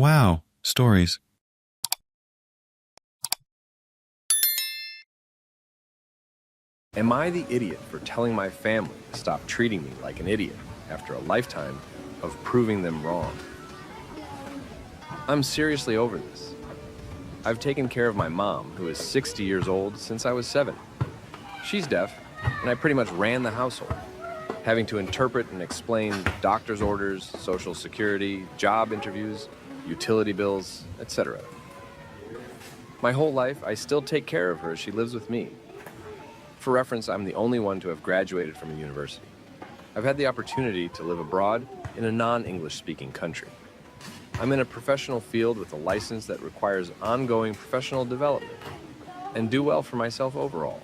Wow, stories. Am I the idiot for telling my family to stop treating me like an idiot after a lifetime of proving them wrong? I'm seriously over this. I've taken care of my mom, who is 60 years old, since I was 7. She's deaf, and I pretty much ran the household, having to interpret and explain doctor's orders, Social Security, job interviews, utility bills, etc. My whole life, I still take care of her as she lives with me. For reference, I'm the only one to have graduated from a university. I've had the opportunity to live abroad in a non-English speaking country. I'm in a professional field with a license that requires ongoing professional development and do well for myself overall.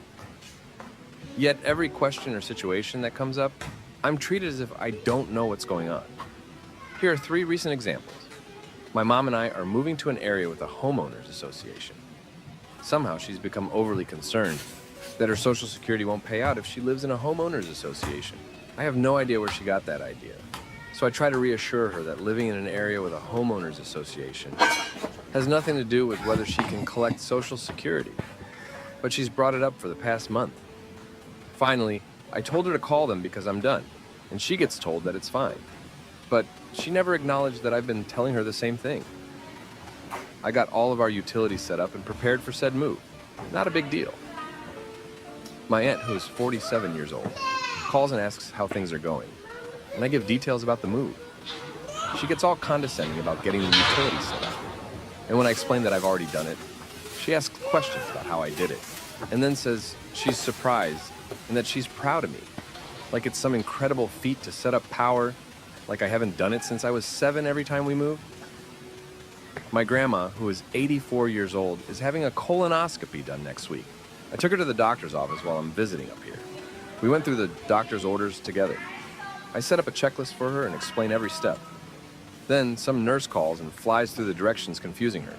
Yet every question or situation that comes up, I'm treated as if I don't know what's going on. Here are 3 recent examples. My mom and I are moving to an area with a homeowners association. Somehow she's become overly concerned that her Social Security won't pay out if she lives in a homeowners association. I have no idea where she got that idea. So I try to reassure her that living in an area with a homeowners association has nothing to do with whether she can collect Social Security. But she's brought it up for the past month. Finally, I told her to call them because I'm done, and she gets told that it's fine. But she never acknowledged that I've been telling her the same thing. I got all of our utilities set up and prepared for said move. Not a big deal. My aunt, who is 47 years old, calls and asks how things are going, and I give details about the move. She gets all condescending about getting the utilities set up, and when I explain that I've already done it, she asks questions about how I did it, and then says she's surprised and that she's proud of me, like it's some incredible feat to set up power, like I haven't done it since I was 7 every time we moved. My grandma, who is 84 years old, is having a colonoscopy done next week. I took her to the doctor's office while I'm visiting up here. We went through the doctor's orders together. I set up a checklist for her and explain every step. Then some nurse calls and flies through the directions, confusing her.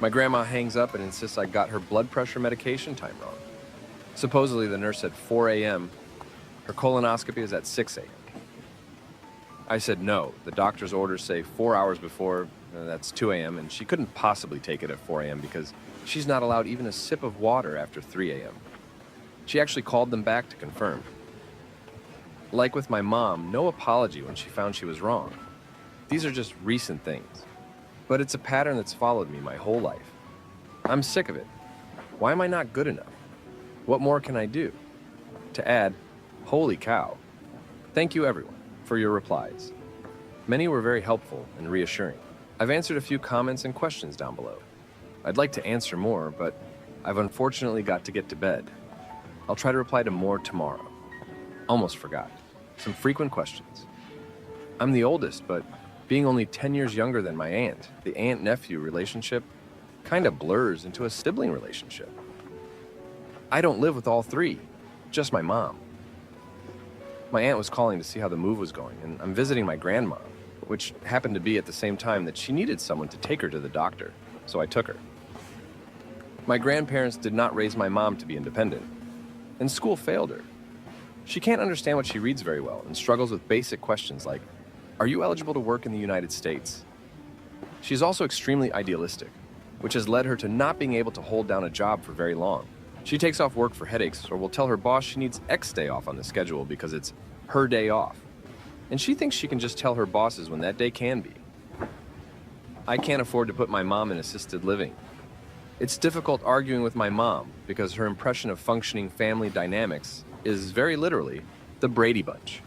My grandma hangs up and insists I got her blood pressure medication time wrong. Supposedly the nurse said 4 a.m. Her colonoscopy is at 6 a.m. I said no, the doctor's orders say 4 hours before, that's 2 a.m., and she couldn't possibly take it at 4 a.m. because she's not allowed even a sip of water after 3 a.m. She actually called them back to confirm. Like with my mom, no apology when she found she was wrong. These are just recent things. But it's a pattern that's followed me my whole life. I'm sick of it. Why am I not good enough? What more can I do? To add, holy cow. Thank you everyone for your replies. Many were very helpful and reassuring. I've answered a few comments and questions down below. I'd like to answer more, but I've unfortunately got to get to bed. I'll try to reply to more tomorrow. Almost forgot. Some frequent questions. I'm the oldest, but being only 10 years younger than my aunt, the aunt-nephew relationship kind of blurs into a sibling relationship. I don't live with all 3, just my mom. My aunt was calling to see how the move was going, and I'm visiting my grandma, which happened to be at the same time that she needed someone to take her to the doctor, so I took her. My grandparents did not raise my mom to be independent, and school failed her. She can't understand what she reads very well and struggles with basic questions like, are you eligible to work in the United States? She's also extremely idealistic, which has led her to not being able to hold down a job for very long. She takes off work for headaches or will tell her boss she needs X day off on the schedule because it's her day off. And she thinks she can just tell her bosses when that day can be. I can't afford to put my mom in assisted living. It's difficult arguing with my mom because her impression of functioning family dynamics is very literally the Brady Bunch.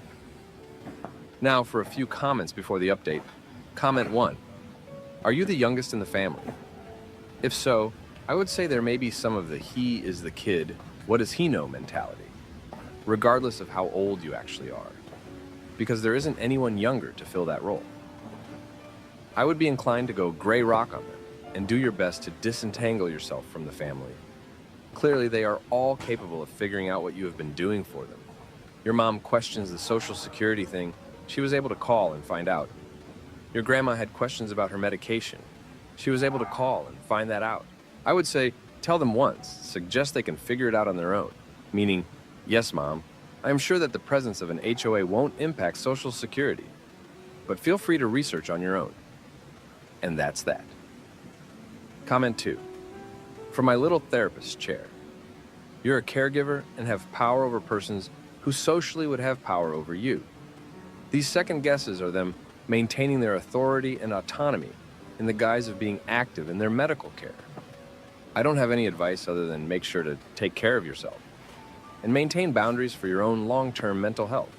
Now for a few comments before the update. Comment 1. Are you the youngest in the family? If so, I would say there may be some of the he is the kid, what does he know mentality, regardless of how old you actually are, because there isn't anyone younger to fill that role. I would be inclined to go gray rock on them and do your best to disentangle yourself from the family. Clearly, they are all capable of figuring out what you have been doing for them. Your mom questions the Social Security thing. She was able to call and find out. Your grandma had questions about her medication. She was able to call and find that out. I would say, tell them once, suggest they can figure it out on their own. Meaning, yes, Mom, I am sure that the presence of an HOA won't impact Social Security, but feel free to research on your own. And that's that. Comment 2. From my little therapist chair. You're a caregiver and have power over persons who socially would have power over you. These second guesses are them maintaining their authority and autonomy in the guise of being active in their medical care. I don't have any advice other than make sure to take care of yourself and maintain boundaries for your own long-term mental health.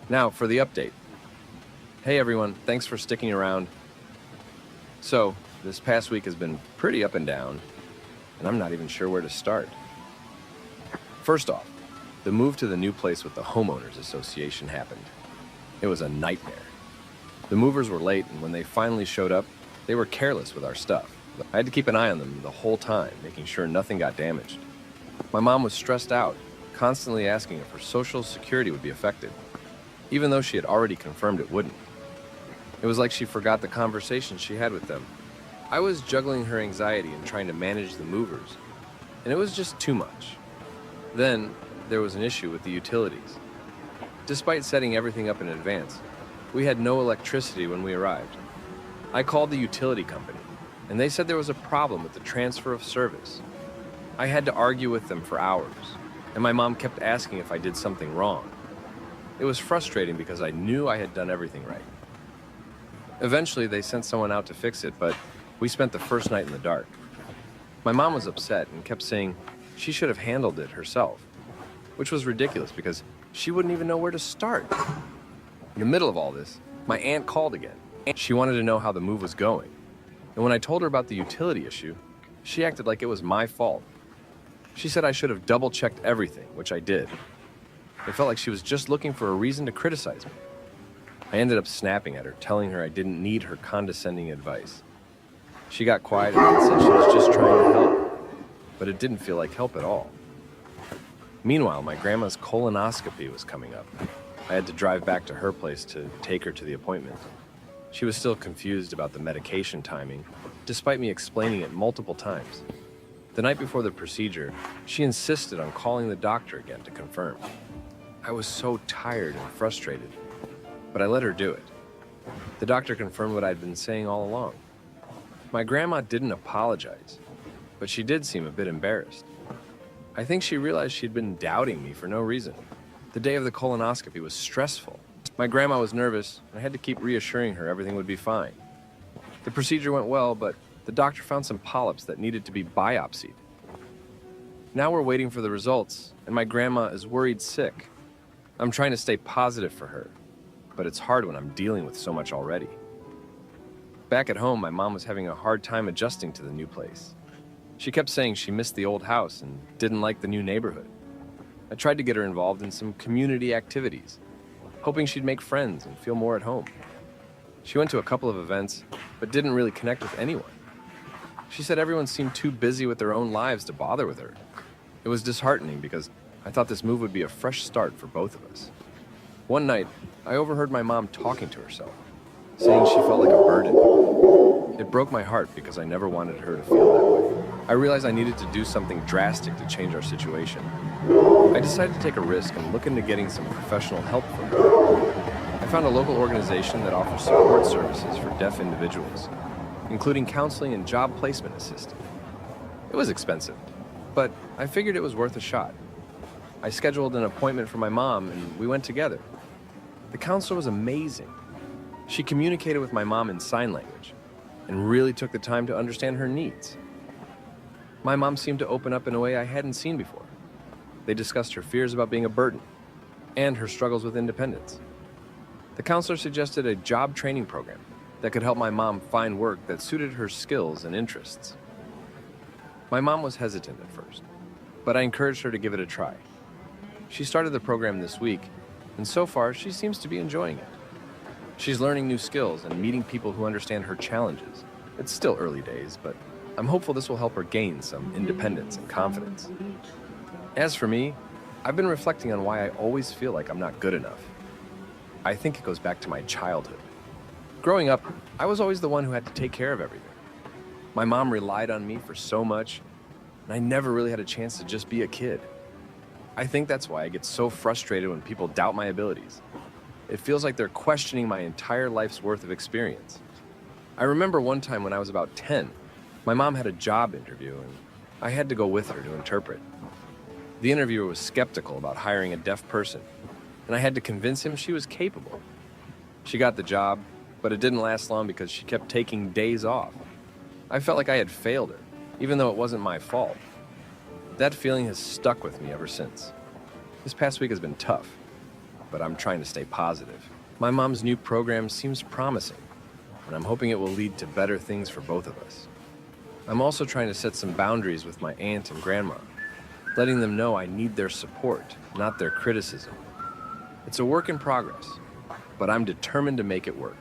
Now for the update. Hey everyone, thanks for sticking around. So, this past week has been pretty up and down, and I'm not even sure where to start. First off, the move to the new place with the homeowners association happened. It was a nightmare. The movers were late, and when they finally showed up, they were careless with our stuff. I had to keep an eye on them the whole time, making sure nothing got damaged. My mom was stressed out, constantly asking if her social security would be affected, even though she had already confirmed it wouldn't. It was like she forgot the conversation she had with them. I was juggling her anxiety and trying to manage the movers, and it was just too much. Then, there was an issue with the utilities. Despite setting everything up in advance, we had no electricity when we arrived. I called the utility company, and they said there was a problem with the transfer of service. I had to argue with them for hours, and my mom kept asking if I did something wrong. It was frustrating because I knew I had done everything right. Eventually, they sent someone out to fix it, but we spent the first night in the dark. My mom was upset and kept saying she should have handled it herself, which was ridiculous because she wouldn't even know where to start. In the middle of all this, my aunt called again. She wanted to know how the move was going. And when I told her about the utility issue, she acted like it was my fault. She said I should have double-checked everything, which I did. It felt like she was just looking for a reason to criticize me. I ended up snapping at her, telling her I didn't need her condescending advice. She got quiet and said she was just trying to help, but it didn't feel like help at all. Meanwhile, my grandma's colonoscopy was coming up. I had to drive back to her place to take her to the appointment. She was still confused about the medication timing, despite me explaining it multiple times. The night before the procedure, she insisted on calling the doctor again to confirm. I was so tired and frustrated, but I let her do it. The doctor confirmed what I'd been saying all along. My grandma didn't apologize, but she did seem a bit embarrassed. I think she realized she'd been doubting me for no reason. The day of the colonoscopy was stressful. My grandma was nervous, and I had to keep reassuring her everything would be fine. The procedure went well, but the doctor found some polyps that needed to be biopsied. Now we're waiting for the results, and my grandma is worried sick. I'm trying to stay positive for her, but it's hard when I'm dealing with so much already. Back at home, my mom was having a hard time adjusting to the new place. She kept saying she missed the old house and didn't like the new neighborhood. I tried to get her involved in some community activities, hoping she'd make friends and feel more at home. She went to a couple of events, but didn't really connect with anyone. She said everyone seemed too busy with their own lives to bother with her. It was disheartening because I thought this move would be a fresh start for both of us. One night, I overheard my mom talking to herself, saying she felt like a burden. It broke my heart because I never wanted her to feel that way. I realized I needed to do something drastic to change our situation. I decided to take a risk and look into getting some professional help from her. I found a local organization that offers support services for deaf individuals, including counseling and job placement assistance. It was expensive, but I figured it was worth a shot. I scheduled an appointment for my mom, and we went together. The counselor was amazing. She communicated with my mom in sign language and really took the time to understand her needs. My mom seemed to open up in a way I hadn't seen before. They discussed her fears about being a burden and her struggles with independence. The counselor suggested a job training program that could help my mom find work that suited her skills and interests. My mom was hesitant at first, but I encouraged her to give it a try. She started the program this week, and so far she seems to be enjoying it. She's learning new skills and meeting people who understand her challenges. It's still early days, but I'm hopeful this will help her gain some independence and confidence. As for me, I've been reflecting on why I always feel like I'm not good enough. I think it goes back to my childhood. Growing up, I was always the one who had to take care of everything. My mom relied on me for so much, and I never really had a chance to just be a kid. I think that's why I get so frustrated when people doubt my abilities. It feels like they're questioning my entire life's worth of experience. I remember one time when I was about 10, my mom had a job interview and I had to go with her to interpret. The interviewer was skeptical about hiring a deaf person, and I had to convince him she was capable. She got the job, but it didn't last long because she kept taking days off. I felt like I had failed her, even though it wasn't my fault. That feeling has stuck with me ever since. This past week has been tough, but I'm trying to stay positive. My mom's new program seems promising, and I'm hoping it will lead to better things for both of us. I'm also trying to set some boundaries with my aunt and grandma, letting them know I need their support, not their criticism. It's a work in progress, but I'm determined to make it work.